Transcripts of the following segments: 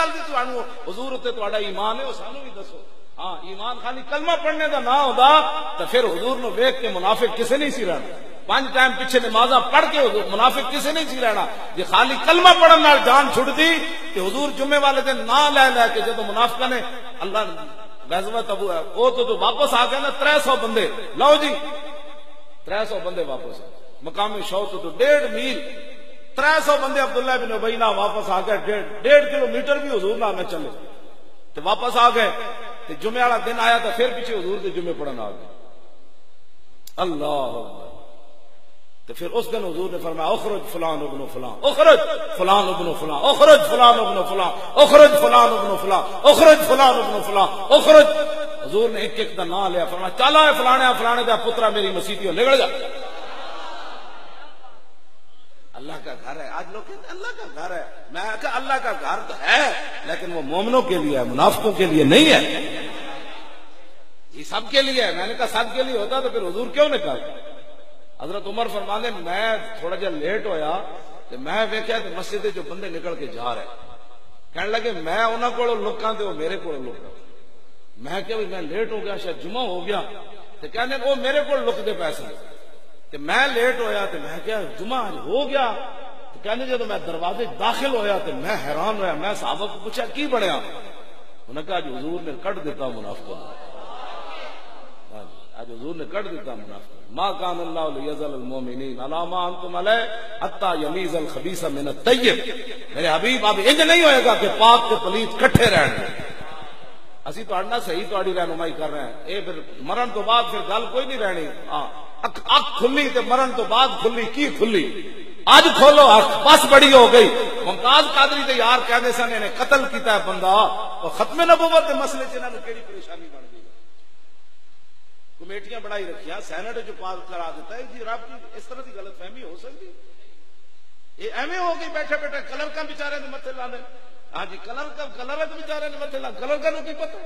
گل دی تانوں حضور تے تہاڈا ایمان ہے او سانو بھی دسو. ہاں ایمان خالی کلمہ پڑھنے دا نہ ہوندا تے پھر حضور نو ویکھ کے منافق کسے نہیں سی رہنا. 5 ٹائم پیچھے نمازاں پڑھ کے منافق کسے نہیں سی رہنا. جے خالی کلمہ پڑھن نال جان چھڑ دی کہ حضور جمعے والے دن نہ لے لے کے جدوں منافقاں نے اللہ غزوہ ابو او تو واپس آ گئے نا 300 بندے. لو جی 300 بندے واپس مقام شوق تو 1.5 میل 300 بندے عبداللہ بن ابی نہ واپس آ گئے. 1.5 کلومیٹر بھی حضور نہ میں چلے تو واپس آ گئے. تو جمعے والا دن آیا تو پھر پیچھے حضور کے جمعے پڑھن آ گئے. اللہ اکبر. تو پھر اس دن حضور نے فرمایا اخرج فلان ابن فلان، اخرج فلان ابن فلان، اخرج فلان ابن فلان، اخرج فلان ابن فلان، اخرج فلان ابن فلان، اخرج. حضور نے ایک ایک دا نام لیا. فرمایا چلا ہے فلانے فلانے دا پترا میری مسیتیوں نکل جا. اللہ کا گھر ہے. آج لوگ کہتے ہیں اللہ کا گھر ہے. میں کہا اللہ کا گھر تو ہے لیکن وہ مومنوں کے لیے ہے، منافقوں کے لیے نہیں ہے. یہ سب کے لیے ہے. میں نے کہا سب کے لیے ہوتا تو پھر حضور کیوں نے کہا. حضرت عمر فرمانے میں تھوڑا جا لیٹ ہویا تو میں ویکھیا کہ مسجد جو بندے نکل کے جا رہے کہنے لگے میں انہاں کولوں لکاں تے وہ میرے کولوں لکاں. میں کہ میں لیٹ ہو گیا شاید جمعہ ہو گیا تو کہنے وہ میرے کو لک دے پیسے کہ میں لیٹ ہویا تو میں کیا جمعہ ہو گیا. تو کہنے جب میں دروازے داخل ہویا تو میں حیران ہویا. میں صحابہ کو پوچھا کی بنیا. انہوں نے کہا جو حضور نے کٹ دیتا منافقوں. آج حضور نے کٹ دیتا منافق. ما کان اللہ لیذل المؤمنین علی ما انتم علیہ حتی یمیز الخبیث من الطیب. میرے حبیب اب انج نہیں ہوئے گا کہ پاک تے پلیت کٹھے رہن. اسی تو اڑنا صحیح تہاڈی رہنمائی کر رہے ہیں. اے پھر مرن تو بعد پھر گل کوئی نہیں رہنی. اکھ کھلی تے مرن تو بعد کھلی کی کھلی. اج کھولو اکھ بس بڑی ہو گئی. ممتاز قادری تے یار کہندے سن نے قتل کیتا ہے بندہ اور ختم نبوت دے مسئلے چ انہاں نوں کیڑی پریشانی بن گئی. کمیٹیاں بڑھائی رکھیا سینٹ جو پاس کرا دیتا ہے. جی رب کی اس طرح کی غلط فہمی ہو سکتی. یہ ایویں ہو گئی بیٹھے بیٹھے کلر کا بیچارے نے متے لانے. ہاں جی کلر کا بیچارے نے متے لا کلر کا کی پتہ.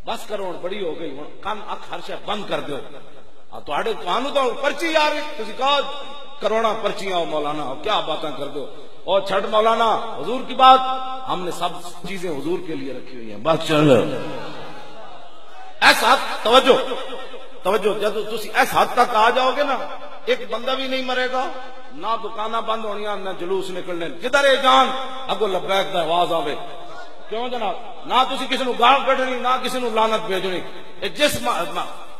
بس کروڑ بڑی ہو گئی. کن اکھ ہر شے بند کر دیو. تواڈے تانوں تو پرچی یار تسی کہا کروڑا پرچیاں ہو مولانا کیا باتیں کر دو. اور چھڑ مولانا حضور کی بات ہم نے سب چیزیں حضور کے لیے رکھی ہوئی ہیں. بس چلو ایسا توجہ توجہ جب تسی ایس حد تک آ جاؤ گے نا ایک بندہ بھی نہیں مرے گا. نہ دکاناں بند ہونیاں نہ جلوس نکلنے. جدھر اے جان اگو لبیک دا آواز آوے. کیوں جناب نہ تسی کسی نو گال کڈنی نہ کسی نو لعنت بھیجنی. جس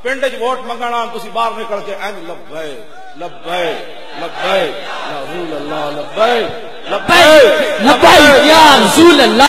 پنڈ وچ ووٹ منگنا تسی باہر نکل کے این لبیک لبیک لبیک یا رسول اللہ لبیک لبیک لبیک یا رسول اللہ.